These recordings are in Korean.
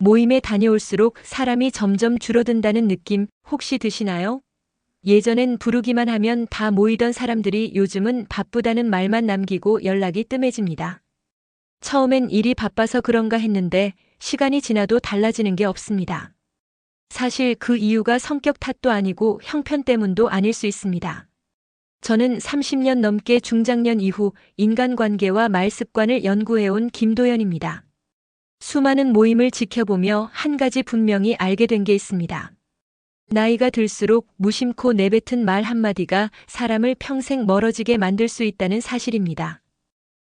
모임에 다녀올수록 사람이 점점 줄어든다는 느낌 혹시 드시나요? 예전엔 부르기만 하면 다 모이던 사람들이 요즘은 바쁘다는 말만 남기고 연락이 뜸해집니다. 처음엔 일이 바빠서 그런가 했는데 시간이 지나도 달라지는 게 없습니다. 사실 그 이유가 성격 탓도 아니고 형편 때문도 아닐 수 있습니다. 저는 30년 넘게 중장년 이후 인간관계와 말습관을 연구해온 김도연입니다. 수많은 모임을 지켜보며 한 가지 분명히 알게 된 게 있습니다. 나이가 들수록 무심코 내뱉은 말 한마디가 사람을 평생 멀어지게 만들 수 있다는 사실입니다.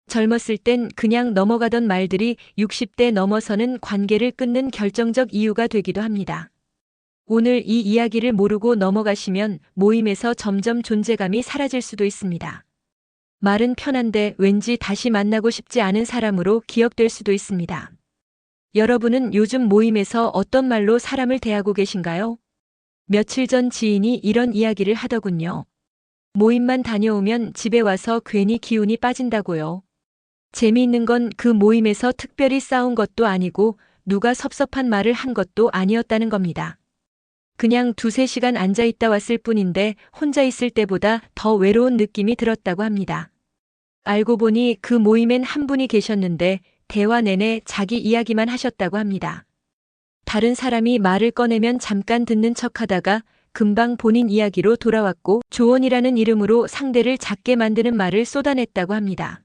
젊었을 땐 그냥 넘어가던 말들이 60대 넘어서는 관계를 끊는 결정적 이유가 되기도 합니다. 오늘 이 이야기를 모르고 넘어가시면 모임에서 점점 존재감이 사라질 수도 있습니다. 말은 편한데 왠지 다시 만나고 싶지 않은 사람으로 기억될 수도 있습니다. 여러분은 요즘 모임에서 어떤 말로 사람을 대하고 계신가요? 며칠 전 지인이 이런 이야기를 하더군요. 모임만 다녀오면 집에 와서 괜히 기운이 빠진다고요. 재미있는 건 그 모임에서 특별히 싸운 것도 아니고 누가 섭섭한 말을 한 것도 아니었다는 겁니다. 그냥 2~3시간 앉아있다 왔을 뿐인데 혼자 있을 때보다 더 외로운 느낌이 들었다고 합니다. 알고 보니 그 모임엔 한 분이 계셨는데 대화 내내 자기 이야기만 하셨다고 합니다. 다른 사람이 말을 꺼내면 잠깐 듣는 척하다가 금방 본인 이야기로 돌아왔고 조언이라는 이름으로 상대를 작게 만드는 말을 쏟아냈다고 합니다.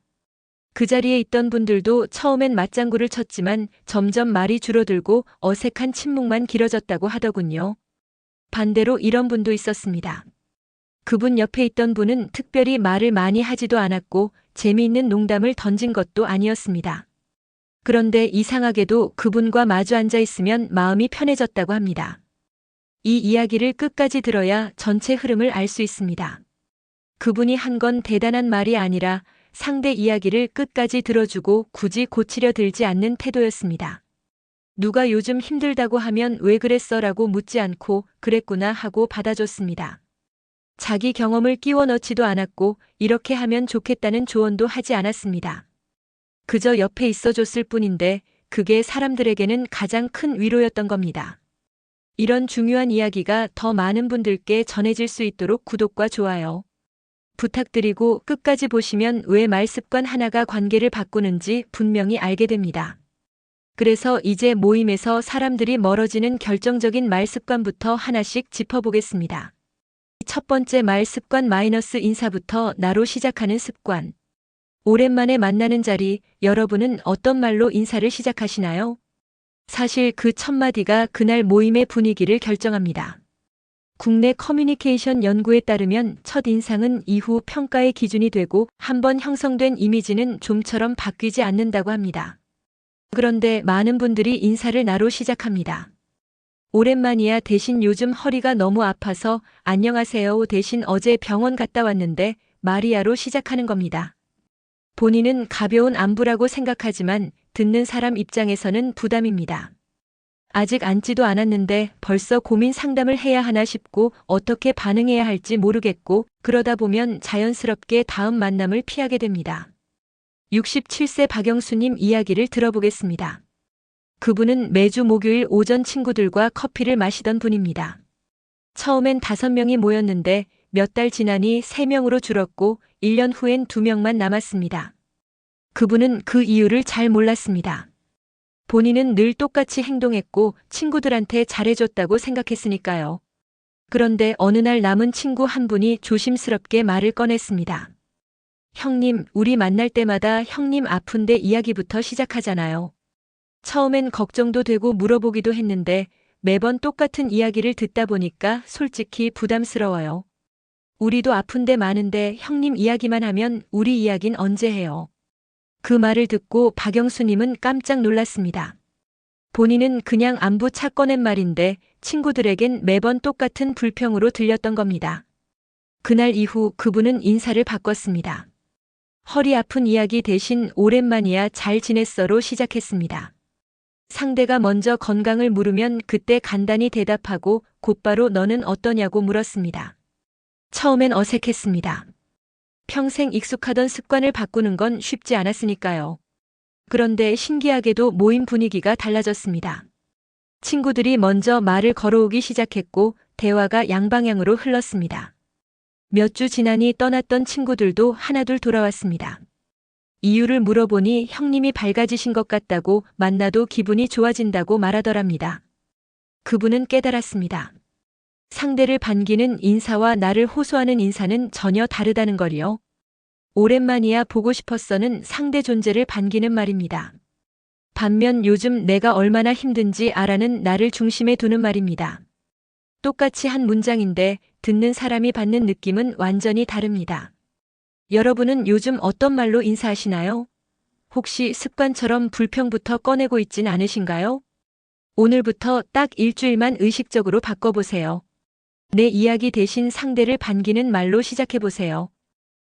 그 자리에 있던 분들도 처음엔 맞장구를 쳤지만 점점 말이 줄어들고 어색한 침묵만 길어졌다고 하더군요. 반대로 이런 분도 있었습니다. 그분 옆에 있던 분은 특별히 말을 많이 하지도 않았고 재미있는 농담을 던진 것도 아니었습니다. 그런데 이상하게도 그분과 마주 앉아 있으면 마음이 편해졌다고 합니다. 이 이야기를 끝까지 들어야 전체 흐름을 알 수 있습니다. 그분이 한 건 대단한 말이 아니라 상대 이야기를 끝까지 들어주고 굳이 고치려 들지 않는 태도였습니다. 누가 요즘 힘들다고 하면 왜 그랬어? 라고 묻지 않고 그랬구나 하고 받아줬습니다. 자기 경험을 끼워 넣지도 않았고 이렇게 하면 좋겠다는 조언도 하지 않았습니다. 그저 옆에 있어줬을 뿐인데 그게 사람들에게는 가장 큰 위로였던 겁니다. 이런 중요한 이야기가 더 많은 분들께 전해질 수 있도록 구독과 좋아요 부탁드리고 끝까지 보시면 왜 말습관 하나가 관계를 바꾸는지 분명히 알게 됩니다. 그래서 이제 모임에서 사람들이 멀어지는 결정적인 말습관부터 하나씩 짚어보겠습니다. 첫 번째 말습관 마이너스 인사부터 나로 시작하는 습관. 오랜만에 만나는 자리, 여러분은 어떤 말로 인사를 시작하시나요? 사실 그 첫 마디가 그날 모임의 분위기를 결정합니다. 국내 커뮤니케이션 연구에 따르면 첫 인상은 이후 평가의 기준이 되고 한번 형성된 이미지는 좀처럼 바뀌지 않는다고 합니다. 그런데 많은 분들이 인사를 나로 시작합니다. 오랜만이야 대신 요즘 허리가 너무 아파서 안녕하세요 대신 어제 병원 갔다 왔는데 마리아로 시작하는 겁니다. 본인은 가벼운 안부라고 생각하지만 듣는 사람 입장에서는 부담입니다. 아직 앉지도 않았는데 벌써 고민 상담을 해야 하나 싶고 어떻게 반응해야 할지 모르겠고 그러다 보면 자연스럽게 다음 만남을 피하게 됩니다. 67세 박영수님 이야기를 들어보겠습니다. 그분은 매주 목요일 오전 친구들과 커피를 마시던 분입니다. 처음엔 5명이 모였는데 몇 달 지나니 3명으로 줄었고 1년 후엔 2명만 남았습니다. 그분은 그 이유를 잘 몰랐습니다. 본인은 늘 똑같이 행동했고 친구들한테 잘해줬다고 생각했으니까요. 그런데 어느 날 남은 친구 한 분이 조심스럽게 말을 꺼냈습니다. 형님, 우리 만날 때마다 형님 아픈데 이야기부터 시작하잖아요. 처음엔 걱정도 되고 물어보기도 했는데 매번 똑같은 이야기를 듣다 보니까 솔직히 부담스러워요. 우리도 아픈 데 많은데 형님 이야기만 하면 우리 이야긴 언제 해요? 그 말을 듣고 박영수님은 깜짝 놀랐습니다. 본인은 그냥 안부 차 꺼낸 말인데 친구들에겐 매번 똑같은 불평으로 들렸던 겁니다. 그날 이후 그분은 인사를 바꿨습니다. 허리 아픈 이야기 대신 오랜만이야 잘 지냈어로 시작했습니다. 상대가 먼저 건강을 물으면 그때 간단히 대답하고 곧바로 너는 어떠냐고 물었습니다. 처음엔 어색했습니다. 평생 익숙하던 습관을 바꾸는 건 쉽지 않았으니까요. 그런데 신기하게도 모임 분위기가 달라졌습니다. 친구들이 먼저 말을 걸어오기 시작했고 대화가 양방향으로 흘렀습니다. 몇 주 지나니 떠났던 친구들도 하나둘 돌아왔습니다. 이유를 물어보니 형님이 밝아지신 것 같다고 만나도 기분이 좋아진다고 말하더랍니다. 그분은 깨달았습니다. 상대를 반기는 인사와 나를 호소하는 인사는 전혀 다르다는 걸요. 오랜만이야 보고 싶었어는 상대 존재를 반기는 말입니다. 반면 요즘 내가 얼마나 힘든지 알아는 나를 중심에 두는 말입니다. 똑같이 한 문장인데 듣는 사람이 받는 느낌은 완전히 다릅니다. 여러분은 요즘 어떤 말로 인사하시나요? 혹시 습관처럼 불평부터 꺼내고 있진 않으신가요? 오늘부터 딱 일주일만 의식적으로 바꿔보세요. 내 이야기 대신 상대를 반기는 말로 시작해보세요.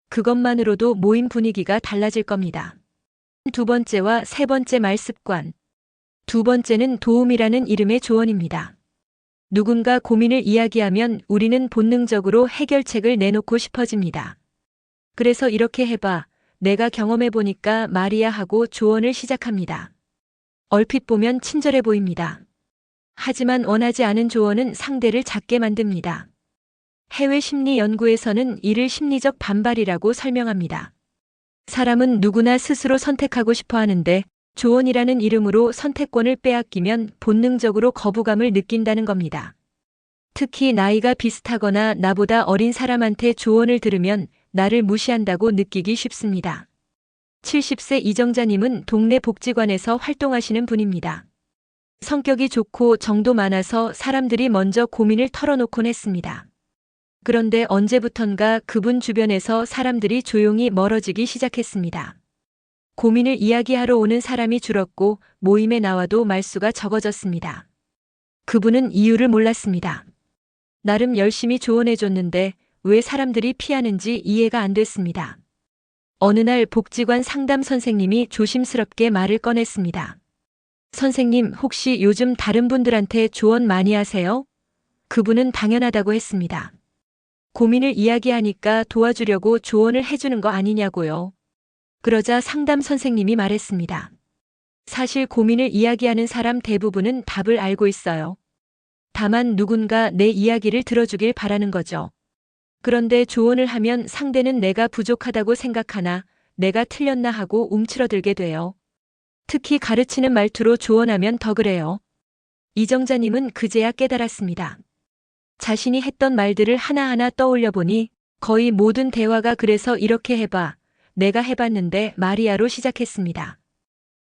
그것만으로도 모임 분위기가 달라질 겁니다. 두 번째와 세 번째 말 습관. 두 번째는 도움이라는 이름의 조언입니다. 누군가 고민을 이야기하면 우리는 본능적으로 해결책을 내놓고 싶어집니다. 그래서 이렇게 해봐. 내가 경험해보니까 말이야 하고 조언을 시작합니다. 얼핏 보면 친절해 보입니다. 하지만 원하지 않은 조언은 상대를 작게 만듭니다. 해외 심리 연구에서는 이를 심리적 반발이라고 설명합니다. 사람은 누구나 스스로 선택하고 싶어 하는데 조언이라는 이름으로 선택권을 빼앗기면 본능적으로 거부감을 느낀다는 겁니다. 특히 나이가 비슷하거나 나보다 어린 사람한테 조언을 들으면 나를 무시한다고 느끼기 쉽습니다. 70세 이정자님은 동네 복지관에서 활동하시는 분입니다. 성격이 좋고 정도 많아서 사람들이 먼저 고민을 털어놓곤 했습니다. 그런데 언제부턴가 그분 주변에서 사람들이 조용히 멀어지기 시작했습니다. 고민을 이야기하러 오는 사람이 줄었고 모임에 나와도 말수가 적어졌습니다. 그분은 이유를 몰랐습니다. 나름 열심히 조언해줬는데 왜 사람들이 피하는지 이해가 안 됐습니다. 어느 날 복지관 상담 선생님이 조심스럽게 말을 꺼냈습니다. 선생님, 혹시 요즘 다른 분들한테 조언 많이 하세요? 그분은 당연하다고 했습니다. 고민을 이야기하니까 도와주려고 조언을 해주는 거 아니냐고요. 그러자 상담 선생님이 말했습니다. 사실 고민을 이야기하는 사람 대부분은 답을 알고 있어요. 다만 누군가 내 이야기를 들어주길 바라는 거죠. 그런데 조언을 하면 상대는 내가 부족하다고 생각하나 내가 틀렸나 하고 움츠러들게 돼요. 특히 가르치는 말투로 조언하면 더 그래요. 이정자님은 그제야 깨달았습니다. 자신이 했던 말들을 하나하나 떠올려 보니 거의 모든 대화가 그래서 이렇게 해봐. 내가 해봤는데 마리아로 시작했습니다.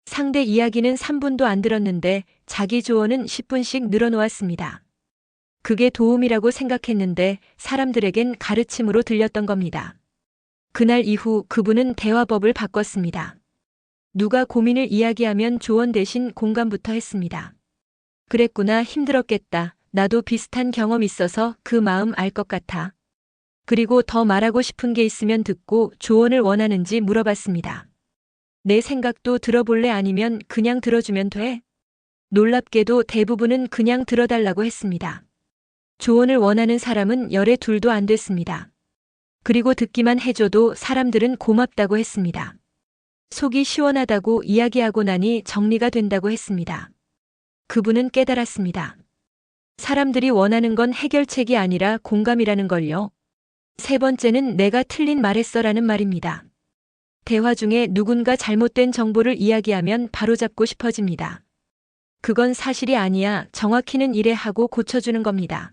상대 이야기는 3분도 안 들었는데 자기 조언은 10분씩 늘어놓았습니다. 그게 도움이라고 생각했는데 사람들에겐 가르침으로 들렸던 겁니다. 그날 이후 그분은 대화법을 바꿨습니다. 누가 고민을 이야기하면 조언 대신 공감부터 했습니다. 그랬구나, 힘들었겠다. 나도 비슷한 경험 있어서 그 마음 알 것 같아. 그리고 더 말하고 싶은 게 있으면 듣고 조언을 원하는지 물어봤습니다. 내 생각도 들어볼래 아니면 그냥 들어주면 돼? 놀랍게도 대부분은 그냥 들어달라고 했습니다. 조언을 원하는 사람은 열에 둘도 안 됐습니다. 그리고 듣기만 해줘도 사람들은 고맙다고 했습니다. 속이 시원하다고 이야기하고 나니 정리가 된다고 했습니다. 그분은 깨달았습니다. 사람들이 원하는 건 해결책이 아니라 공감이라는 걸요. 세 번째는 내가 틀린 말했어라는 말입니다. 대화 중에 누군가 잘못된 정보를 이야기하면 바로잡고 싶어집니다. 그건 사실이 아니야, 정확히는 이래 하고 고쳐주는 겁니다.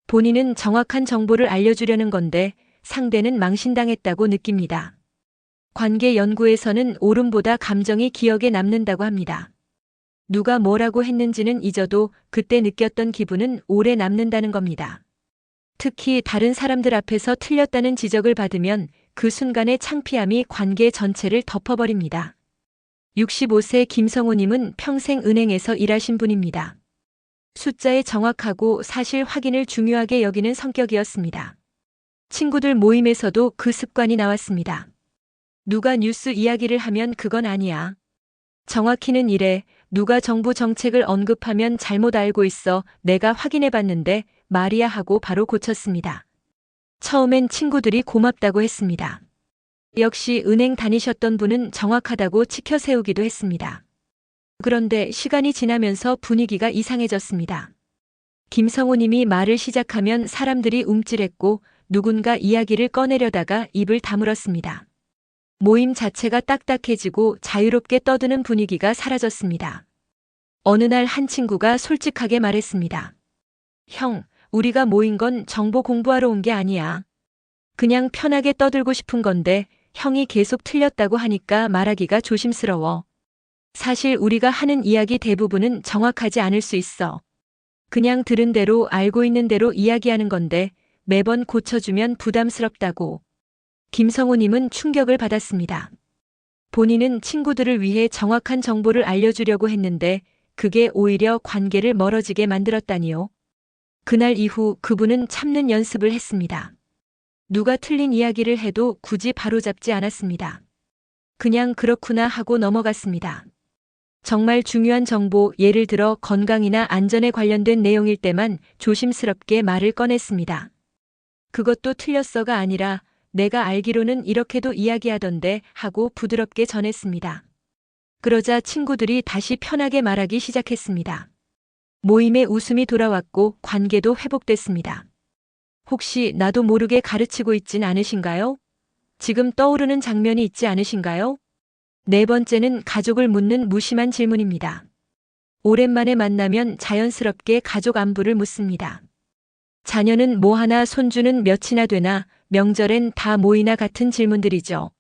본인은 정확한 정보를 알려주려는 건데 상대는 망신당했다고 느낍니다. 관계 연구에서는 옳음보다 감정이 기억에 남는다고 합니다. 누가 뭐라고 했는지는 잊어도 그때 느꼈던 기분은 오래 남는다는 겁니다. 특히 다른 사람들 앞에서 틀렸다는 지적을 받으면 그 순간의 창피함이 관계 전체를 덮어버립니다. 65세 김성호님은 평생 은행에서 일하신 분입니다. 숫자에 정확하고 사실 확인을 중요하게 여기는 성격이었습니다. 친구들 모임에서도 그 습관이 나왔습니다. 누가 뉴스 이야기를 하면 그건 아니야. 정확히는 이래. 누가 정부 정책을 언급하면 잘못 알고 있어. 내가 확인해봤는데 말이야 하고 바로 고쳤습니다. 처음엔 친구들이 고맙다고 했습니다. 역시 은행 다니셨던 분은 정확하다고 치켜세우기도 했습니다. 그런데 시간이 지나면서 분위기가 이상해졌습니다. 김성우님이 말을 시작하면 사람들이 움찔했고 누군가 이야기를 꺼내려다가 입을 다물었습니다. 모임 자체가 딱딱해지고 자유롭게 떠드는 분위기가 사라졌습니다. 어느 날 한 친구가 솔직하게 말했습니다. 형, 우리가 모인 건 정보 공부하러 온 게 아니야. 그냥 편하게 떠들고 싶은 건데 형이 계속 틀렸다고 하니까 말하기가 조심스러워. 사실 우리가 하는 이야기 대부분은 정확하지 않을 수 있어. 그냥 들은 대로 알고 있는 대로 이야기하는 건데 매번 고쳐주면 부담스럽다고. 김성우님은 충격을 받았습니다. 본인은 친구들을 위해 정확한 정보를 알려주려고 했는데 그게 오히려 관계를 멀어지게 만들었다니요. 그날 이후 그분은 참는 연습을 했습니다. 누가 틀린 이야기를 해도 굳이 바로잡지 않았습니다. 그냥 그렇구나 하고 넘어갔습니다. 정말 중요한 정보, 예를 들어 건강이나 안전에 관련된 내용일 때만 조심스럽게 말을 꺼냈습니다. 그것도 틀렸어가 아니라 내가 알기로는 이렇게도 이야기하던데 하고 부드럽게 전했습니다. 그러자 친구들이 다시 편하게 말하기 시작했습니다. 모임에 웃음이 돌아왔고 관계도 회복됐습니다. 혹시 나도 모르게 가르치고 있진 않으신가요? 지금 떠오르는 장면이 있지 않으신가요? 네 번째는 가족을 묻는 무심한 질문입니다. 오랜만에 만나면 자연스럽게 가족 안부를 묻습니다. 자녀는 뭐 하나, 손주는 몇이나 되나, 명절엔 다 모이나 같은 질문들이죠.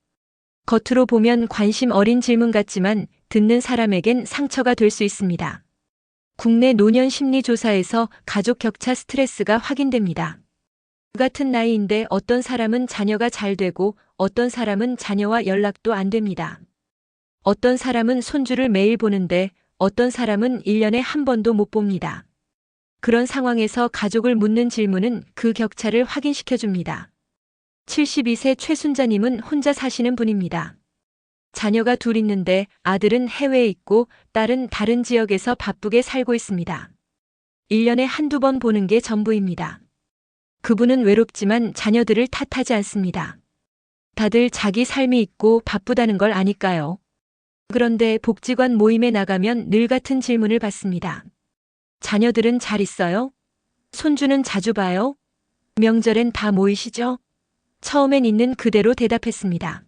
겉으로 보면 관심 어린 질문 같지만 듣는 사람에겐 상처가 될 수 있습니다. 국내 노년 심리 조사에서 가족 격차 스트레스가 확인됩니다. 같은 나이인데 어떤 사람은 자녀가 잘 되고 어떤 사람은 자녀와 연락도 안 됩니다. 어떤 사람은 손주를 매일 보는데 어떤 사람은 1년에 한 번도 못 봅니다. 그런 상황에서 가족을 묻는 질문은 그 격차를 확인시켜 줍니다. 72세 최순자님은 혼자 사시는 분입니다. 자녀가 둘 있는데 아들은 해외에 있고 딸은 다른 지역에서 바쁘게 살고 있습니다. 1년에 한두 번 보는 게 전부입니다. 그분은 외롭지만 자녀들을 탓하지 않습니다. 다들 자기 삶이 있고 바쁘다는 걸 아니까요. 그런데 복지관 모임에 나가면 늘 같은 질문을 받습니다. 자녀들은 잘 있어요? 손주는 자주 봐요? 명절엔 다 모이시죠? 처음엔 있는 그대로 대답했습니다.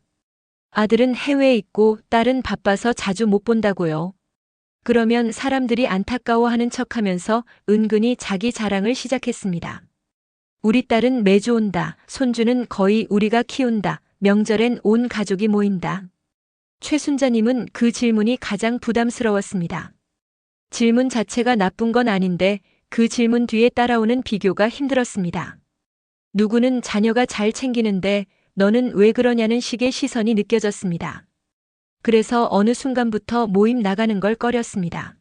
아들은 해외에 있고 딸은 바빠서 자주 못 본다고요. 그러면 사람들이 안타까워하는 척하면서 은근히 자기 자랑을 시작했습니다. 우리 딸은 매주 온다. 손주는 거의 우리가 키운다. 명절엔 온 가족이 모인다. 최순자님은 그 질문이 가장 부담스러웠습니다. 질문 자체가 나쁜 건 아닌데 그 질문 뒤에 따라오는 비교가 힘들었습니다. 누구는 자녀가 잘 챙기는데 너는 왜 그러냐는 식의 시선이 느껴졌습니다. 그래서 어느 순간부터 모임 나가는 걸 꺼렸습니다.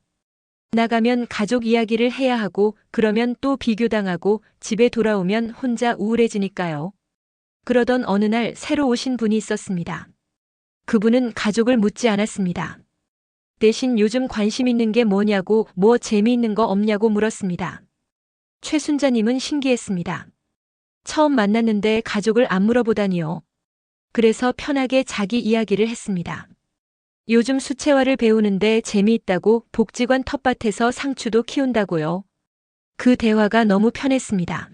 나가면 가족 이야기를 해야 하고 그러면 또 비교당하고 집에 돌아오면 혼자 우울해지니까요. 그러던 어느 날 새로 오신 분이 있었습니다. 그분은 가족을 묻지 않았습니다. 대신 요즘 관심 있는 게 뭐냐고 뭐 재미있는 거 없냐고 물었습니다. 최순자님은 신기했습니다. 처음 만났는데 가족을 안 물어보다니요. 그래서 편하게 자기 이야기를 했습니다. 요즘 수채화를 배우는데 재미있다고 복지관 텃밭에서 상추도 키운다고요. 그 대화가 너무 편했습니다.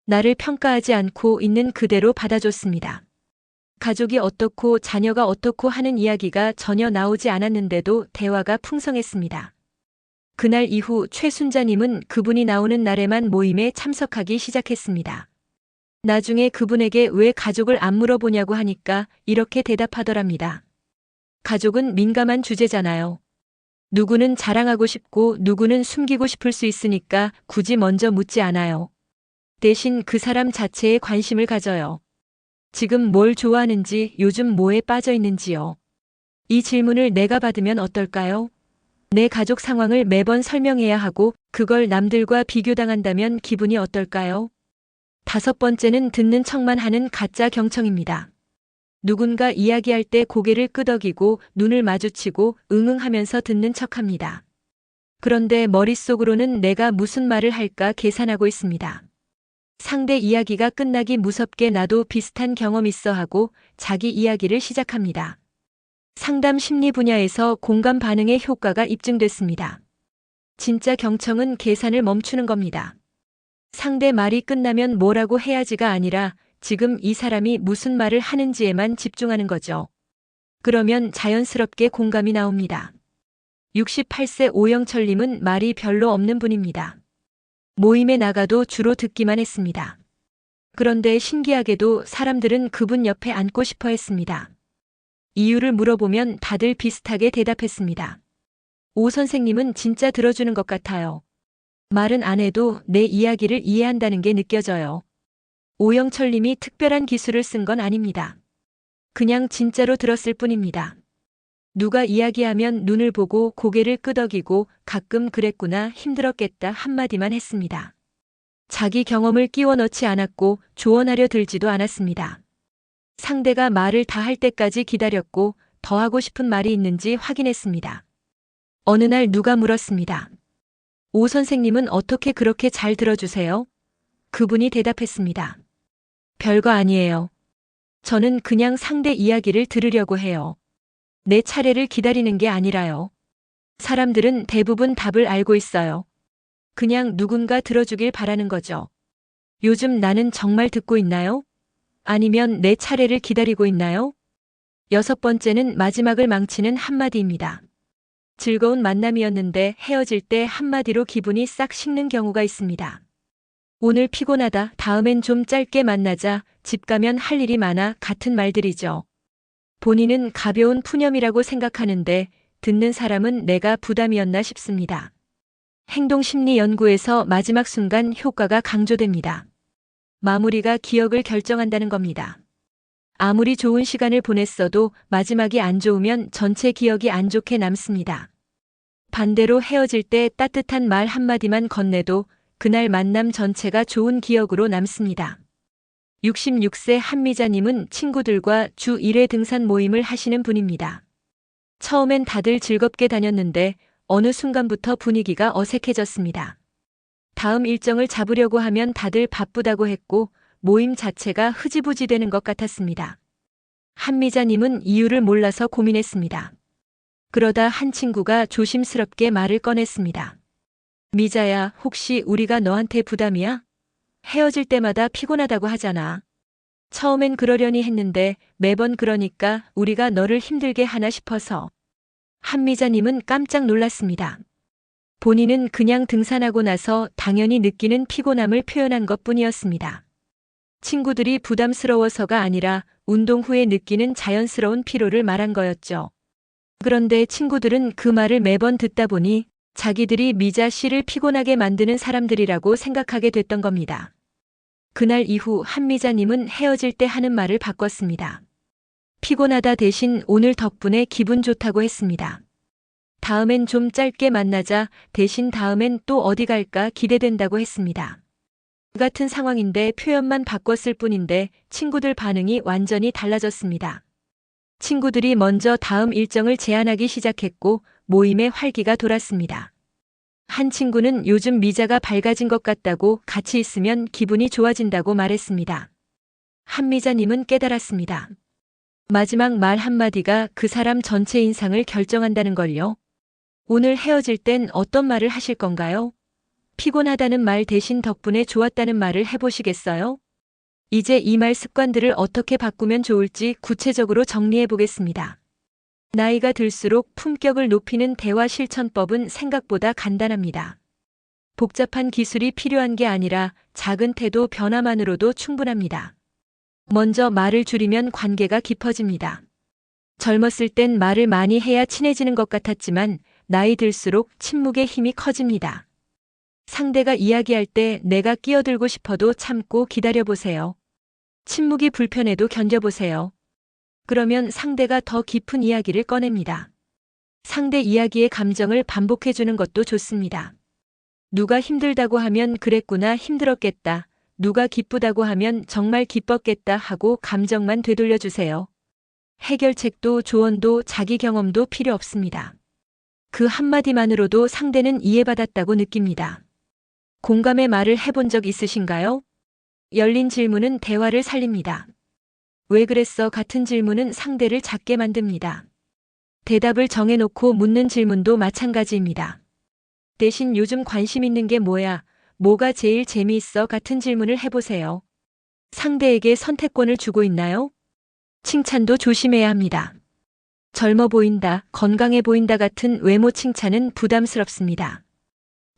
나를 평가하지 않고 있는 그대로 받아줬습니다. 가족이 어떻고 자녀가 어떻고 하는 이야기가 전혀 나오지 않았는데도 대화가 풍성했습니다. 그날 이후 최순자님은 그분이 나오는 날에만 모임에 참석하기 시작했습니다. 나중에 그분에게 왜 가족을 안 물어보냐고 하니까 이렇게 대답하더랍니다. 가족은 민감한 주제잖아요. 누구는 자랑하고 싶고 누구는 숨기고 싶을 수 있으니까 굳이 먼저 묻지 않아요. 대신 그 사람 자체에 관심을 가져요. 지금 뭘 좋아하는지, 요즘 뭐에 빠져 있는지요. 이 질문을 내가 받으면 어떨까요? 내 가족 상황을 매번 설명해야 하고 그걸 남들과 비교당한다면 기분이 어떨까요? 5번째는 듣는 척만 하는 가짜 경청입니다. 누군가 이야기할 때 고개를 끄덕이고 눈을 마주치고 응응하면서 듣는 척합니다. 그런데 머릿속으로는 내가 무슨 말을 할까 계산하고 있습니다. 상대 이야기가 끝나기 무섭게 나도 비슷한 경험 있어 하고 자기 이야기를 시작합니다. 상담 심리 분야에서 공감 반응의 효과가 입증됐습니다. 진짜 경청은 계산을 멈추는 겁니다. 상대 말이 끝나면 뭐라고 해야지가 아니라 지금 이 사람이 무슨 말을 하는지에만 집중하는 거죠. 그러면 자연스럽게 공감이 나옵니다. 68세 오영철님은 말이 별로 없는 분입니다. 모임에 나가도 주로 듣기만 했습니다. 그런데 신기하게도 사람들은 그분 옆에 앉고 싶어 했습니다. 이유를 물어보면 다들 비슷하게 대답했습니다. 오 선생님은 진짜 들어주는 것 같아요. 말은 안 해도 내 이야기를 이해한다는 게 느껴져요. 오영철님이 특별한 기술을 쓴 건 아닙니다. 그냥 진짜로 들었을 뿐입니다. 누가 이야기하면 눈을 보고 고개를 끄덕이고 가끔 그랬구나 힘들었겠다 한마디만 했습니다. 자기 경험을 끼워 넣지 않았고 조언하려 들지도 않았습니다. 상대가 말을 다 할 때까지 기다렸고 더 하고 싶은 말이 있는지 확인했습니다. 어느 날 누가 물었습니다. 오 선생님은 어떻게 그렇게 잘 들어주세요? 그분이 대답했습니다. 별거 아니에요. 저는 그냥 상대 이야기를 들으려고 해요. 내 차례를 기다리는 게 아니라요. 사람들은 대부분 답을 알고 있어요. 그냥 누군가 들어주길 바라는 거죠. 요즘 나는 정말 듣고 있나요? 아니면 내 차례를 기다리고 있나요? 6번째는 마지막을 망치는 한마디입니다. 즐거운 만남이었는데 헤어질 때 한마디로 기분이 싹 식는 경우가 있습니다. 오늘 피곤하다. 다음엔 좀 짧게 만나자. 집 가면 할 일이 많아. 같은 말들이죠. 본인은 가벼운 푸념이라고 생각하는데 듣는 사람은 내가 부담이었나 싶습니다. 행동심리 연구에서 마지막 순간 효과가 강조됩니다. 마무리가 기억을 결정한다는 겁니다. 아무리 좋은 시간을 보냈어도 마지막이 안 좋으면 전체 기억이 안 좋게 남습니다. 반대로 헤어질 때 따뜻한 말 한마디만 건네도 그날 만남 전체가 좋은 기억으로 남습니다. 66세 한미자님은 친구들과 주 1회 등산 모임을 하시는 분입니다. 처음엔 다들 즐겁게 다녔는데 어느 순간부터 분위기가 어색해졌습니다. 다음 일정을 잡으려고 하면 다들 바쁘다고 했고 모임 자체가 흐지부지 되는 것 같았습니다. 한미자님은 이유를 몰라서 고민했습니다. 그러다 한 친구가 조심스럽게 말을 꺼냈습니다. 미자야, 혹시 우리가 너한테 부담이야? 헤어질 때마다 피곤하다고 하잖아. 처음엔 그러려니 했는데 매번 그러니까 우리가 너를 힘들게 하나 싶어서. 한미자님은 깜짝 놀랐습니다. 본인은 그냥 등산하고 나서 당연히 느끼는 피곤함을 표현한 것뿐이었습니다. 친구들이 부담스러워서가 아니라 운동 후에 느끼는 자연스러운 피로를 말한 거였죠. 그런데 친구들은 그 말을 매번 듣다 보니 자기들이 미자 씨를 피곤하게 만드는 사람들이라고 생각하게 됐던 겁니다. 그날 이후 한미자님은 헤어질 때 하는 말을 바꿨습니다. 피곤하다 대신 오늘 덕분에 기분 좋다고 했습니다. 다음엔 좀 짧게 만나자 대신 다음엔 또 어디 갈까 기대된다고 했습니다. 같은 상황인데 표현만 바꿨을 뿐인데 친구들 반응이 완전히 달라졌습니다. 친구들이 먼저 다음 일정을 제안하기 시작했고 모임에 활기가 돌았습니다. 한 친구는 요즘 미자가 밝아진 것 같다고 같이 있으면 기분이 좋아진다고 말했습니다. 한미자님은 깨달았습니다. 마지막 말 한마디가 그 사람 전체 인상을 결정한다는 걸요. 오늘 헤어질 땐 어떤 말을 하실 건가요? 피곤하다는 말 대신 덕분에 좋았다는 말을 해보시겠어요? 이제 이 말 습관들을 어떻게 바꾸면 좋을지 구체적으로 정리해 보겠습니다. 나이가 들수록 품격을 높이는 대화 실천법은 생각보다 간단합니다. 복잡한 기술이 필요한 게 아니라 작은 태도 변화만으로도 충분합니다. 먼저 말을 줄이면 관계가 깊어집니다. 젊었을 땐 말을 많이 해야 친해지는 것 같았지만 나이 들수록 침묵의 힘이 커집니다. 상대가 이야기할 때 내가 끼어들고 싶어도 참고 기다려보세요. 침묵이 불편해도 견뎌보세요. 그러면 상대가 더 깊은 이야기를 꺼냅니다. 상대 이야기의 감정을 반복해주는 것도 좋습니다. 누가 힘들다고 하면 그랬구나 힘들었겠다. 누가 기쁘다고 하면 정말 기뻤겠다 하고 감정만 되돌려주세요. 해결책도 조언도 자기 경험도 필요 없습니다. 그 한마디만으로도 상대는 이해받았다고 느낍니다. 공감의 말을 해본 적 있으신가요? 열린 질문은 대화를 살립니다. 왜 그랬어? 같은 질문은 상대를 작게 만듭니다. 대답을 정해놓고 묻는 질문도 마찬가지입니다. 대신 요즘 관심 있는 게 뭐야? 뭐가 제일 재미있어? 같은 질문을 해보세요. 상대에게 선택권을 주고 있나요? 칭찬도 조심해야 합니다. 젊어 보인다, 건강해 보인다 같은 외모 칭찬은 부담스럽습니다.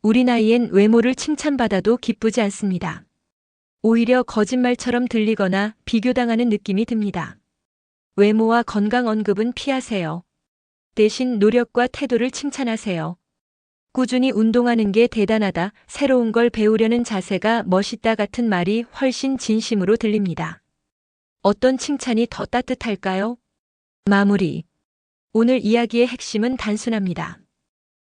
우리 나이엔 외모를 칭찬받아도 기쁘지 않습니다. 오히려 거짓말처럼 들리거나 비교당하는 느낌이 듭니다. 외모와 건강 언급은 피하세요. 대신 노력과 태도를 칭찬하세요. 꾸준히 운동하는 게 대단하다, 새로운 걸 배우려는 자세가 멋있다 같은 말이 훨씬 진심으로 들립니다. 어떤 칭찬이 더 따뜻할까요? 마무리. 오늘 이야기의 핵심은 단순합니다.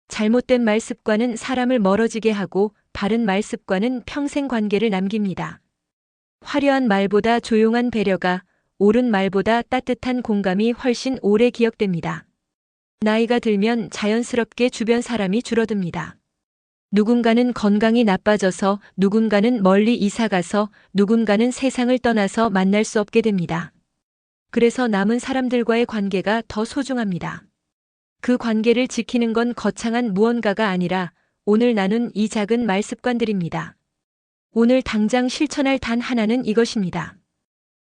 잘못된 말습관은 사람을 멀어지게 하고 바른 말습관은 평생 관계를 남깁니다. 화려한 말보다 조용한 배려가, 옳은 말보다 따뜻한 공감이 훨씬 오래 기억됩니다. 나이가 들면 자연스럽게 주변 사람이 줄어듭니다. 누군가는 건강이 나빠져서, 누군가는 멀리 이사가서, 누군가는 세상을 떠나서 만날 수 없게 됩니다. 그래서 남은 사람들과의 관계가 더 소중합니다. 그 관계를 지키는 건 거창한 무언가가 아니라 오늘 나눈 이 작은 말습관들입니다. 오늘 당장 실천할 단 하나는 이것입니다.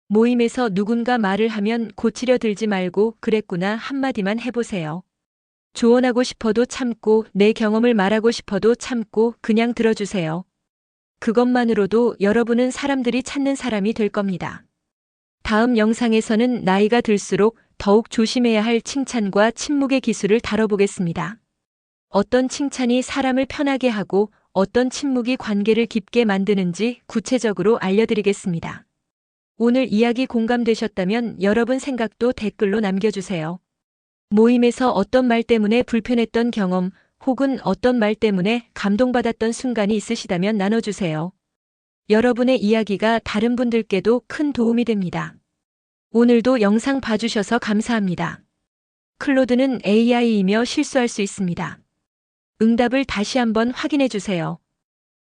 모임에서 누군가 말을 하면 고치려 들지 말고 그랬구나 한마디만 해보세요. 조언하고 싶어도 참고, 내 경험을 말하고 싶어도 참고 그냥 들어주세요. 그것만으로도 여러분은 사람들이 찾는 사람이 될 겁니다. 다음 영상에서는 나이가 들수록 더욱 조심해야 할 칭찬과 침묵의 기술을 다뤄보겠습니다. 어떤 칭찬이 사람을 편하게 하고 어떤 침묵이 관계를 깊게 만드는지 구체적으로 알려드리겠습니다. 오늘 이야기 공감되셨다면 여러분 생각도 댓글로 남겨주세요. 모임에서 어떤 말 때문에 불편했던 경험 혹은 어떤 말 때문에 감동받았던 순간이 있으시다면 나눠주세요. 여러분의 이야기가 다른 분들께도 큰 도움이 됩니다. 오늘도 영상 봐주셔서 감사합니다. 클로드는 AI이며 실수할 수 있습니다. 응답을 다시 한번 확인해 주세요.